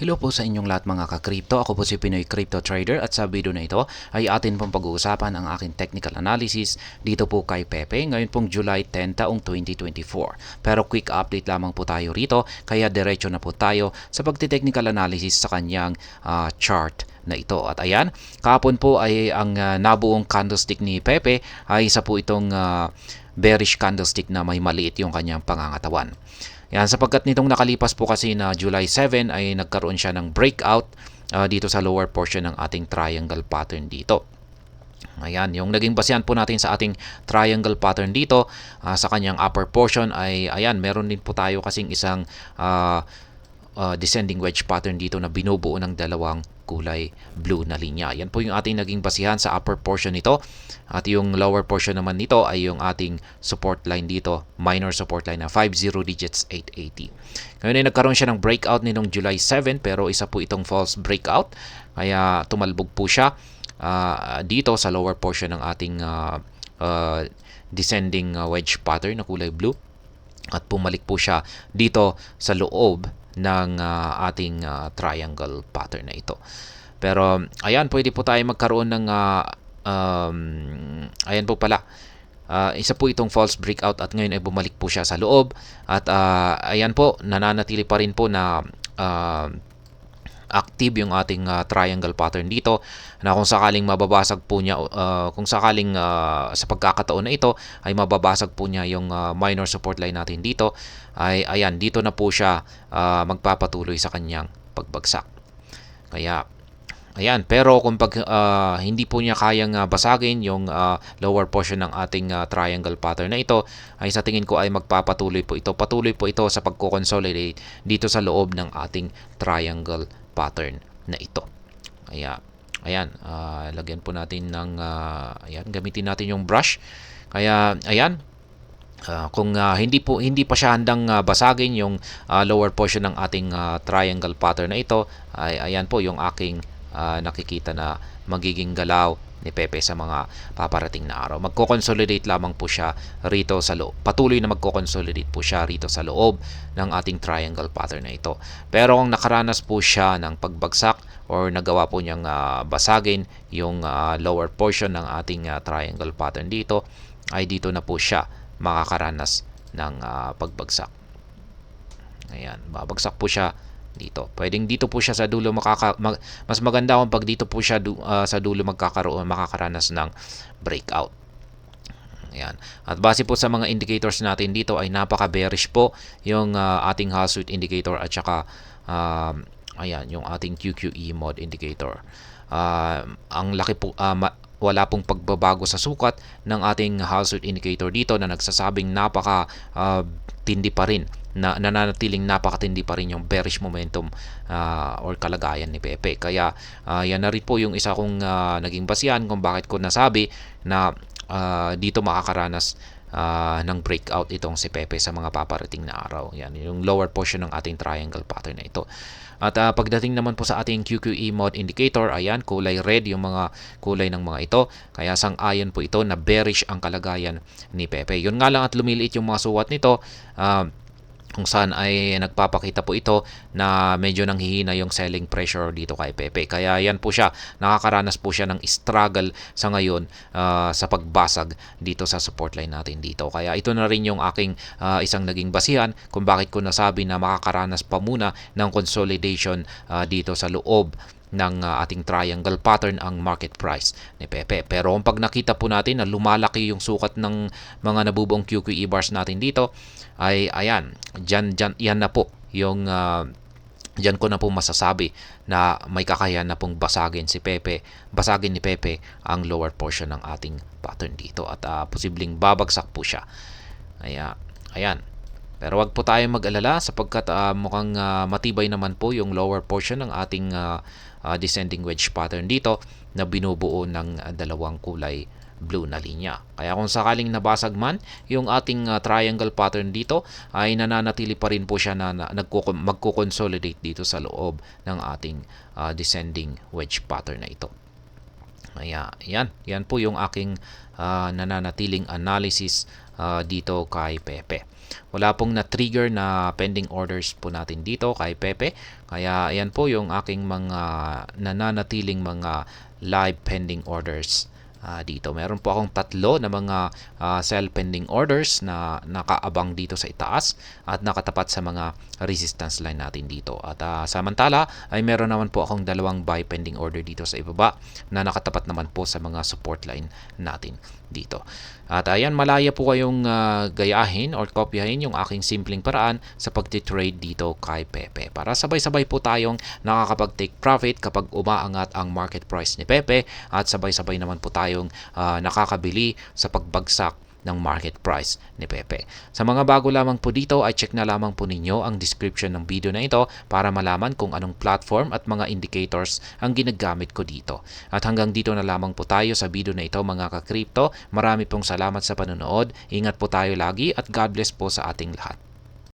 Hello po sa inyong lahat mga ka-crypto. Ako po si Pinoy Crypto Trader at sa video na ito ay atin pong pag-uusapan ang aking technical analysis dito po kay Pepe ngayon pong July 10 taong 2024. Pero quick update lamang po tayo rito kaya diretso na po tayo sa pagti-technical analysis sa kanyang chart na ito. At ayan, kahapon po ay ang nabuong candlestick ni Pepe ay isa po itong bearish candlestick na may maliit yung kanyang pangangatawan. Yan, sapagkat nitong nakalipas po kasi na July 7 ay nagkaroon siya ng breakout dito sa lower portion ng ating triangle pattern dito. Ayan, yung naging basehan po natin sa ating triangle pattern dito sa kanyang upper portion ay ayan, meron din po tayo kasing isang descending wedge pattern dito na binubuo ng dalawang kulay blue na linya. Yan po yung ating naging basihan sa upper portion nito. At yung lower portion naman nito ay yung ating support line dito, minor support line na 50 digits 880. Ngayon ay nagkaroon siya ng breakout nitong July 7 pero isa po itong false breakout. Kaya tumalbog po siya dito sa lower portion ng ating descending wedge pattern na kulay blue. At pumalik po siya dito sa loob ng ating triangle pattern na ito. Pero ayan, pwede po tayo magkaroon ng ayan po pala. Isa po itong false breakout at ngayon ay bumalik po siya sa loob. At ayan po, nananatili pa rin po na active yung ating triangle pattern dito na kung sakaling mababasag po niya kung sakaling sa pagkakataon na ito ay mababasag po niya yung minor support line natin dito ay ayan, dito na po siya magpapatuloy sa kanyang pagbagsak. Kaya ayan, pero kung hindi po niya kayang basagin yung lower portion ng ating triangle pattern na ito, ay sa tingin ko ay magpapatuloy po ito. Patuloy po ito sa pagko-consolidate dito sa loob ng ating triangle pattern na ito. Kaya ayan, lagyan po natin ng ayan, gamitin natin yung brush. Kaya ayan, kung hindi pa siya handang basagin yung lower portion ng ating triangle pattern na ito, ay ayan po yung aking nakikita na magiging galaw ni Pepe sa mga paparating na araw. Magko-consolidate lamang po siya rito sa loob. Patuloy na magko-consolidate po siya rito sa loob ng ating triangle pattern na ito. Pero kung nakaranas po siya ng pagbagsak or nagawa po niyang basagin yung lower portion ng ating triangle pattern dito, ay dito na po siya makakaranas ng pagbagsak. Ayan, babagsak po siya dito. Pwedeng dito po siya sa dulo mas maganda kung pag dito po siya sa dulo makakaranas ng breakout. Ayan. At base po sa mga indicators natin dito ay napaka-bearish po yung ating Hallswitch indicator at saka ayan, yung ating QQE mode indicator. Ang laki po wala pong pagbabago sa sukat ng ating Hallswitch indicator dito na nagsasabing napaka tindi pa rin, na nananatiling napakatindi pa rin yung bearish momentum or kalagayan ni Pepe. Kaya yan na rin po yung isa kong naging basihan kung bakit ko nasabi na dito makakaranas ng breakout itong si Pepe sa mga paparating na araw. Yan yung lower portion ng ating triangle pattern na ito. At pagdating naman po sa ating QQE mode indicator, ayan, kulay red yung mga kulay ng mga ito. Kaya sang-ayon po ito na bearish ang kalagayan ni Pepe. Yun nga lang at lumiliit yung mga suwat nito, kung saan ay nagpapakita po ito na medyo nanghihina yung selling pressure dito kay Pepe. Kaya yan po siya, nakakaranas po siya ng struggle sa ngayon sa pagbasag dito sa support line natin dito. Kaya ito na rin yung aking isang naging basihan kung bakit ko nasabi na makakaranas pa muna ng consolidation dito sa loob ng ating triangle pattern ang market price ni Pepe. Pero kung pag nakita po natin na lumalaki yung sukat ng mga nabubuong QQE bars natin dito, ay ayan, yan na po yung diyan ko na po masasabi na may kakayahan na pong basagin ni Pepe ang lower portion ng ating pattern dito at posibleng babagsak po siya. Ayan. Pero wag po tayong mag-alala sapagkat mukhang matibay naman po yung lower portion ng ating descending wedge pattern dito na binubuo ng dalawang kulay blue na linya. Kaya kung sakaling nabasag man yung ating triangle pattern dito, ay nananatili pa rin po siya na magko-consolidate dito sa loob ng ating descending wedge pattern na ito. Yan po yung aking nananatiling analysis dito kay Pepe. Wala pong na-trigger na pending orders po natin dito kay Pepe. Kaya ayan po yung aking mga nananatiling mga live pending orders dito. Meron po akong tatlo na mga sell pending orders na nakaabang dito sa itaas at nakatapat sa mga resistance line natin dito. At samantala ay meron naman po akong dalawang buy pending order dito sa ibaba na nakatapat naman po sa mga support line natin dito. At ayan, malaya po kayong gayahin or kopyahin yung aking simpleng paraan sa pagtitrade dito kay Pepe. Para sabay-sabay po tayong nakakapag-take profit kapag umaangat ang market price ni Pepe at sabay-sabay naman po tayong nakakabili sa pagbagsak ng market price ni Pepe. Sa mga bago lamang po dito ay check na lamang po ninyo ang description ng video na ito para malaman kung anong platform at mga indicators ang ginagamit ko dito. At hanggang dito na lamang po tayo sa video na ito mga ka-crypto. Marami pong salamat sa panonood. Ingat po tayo lagi at God bless po sa ating lahat.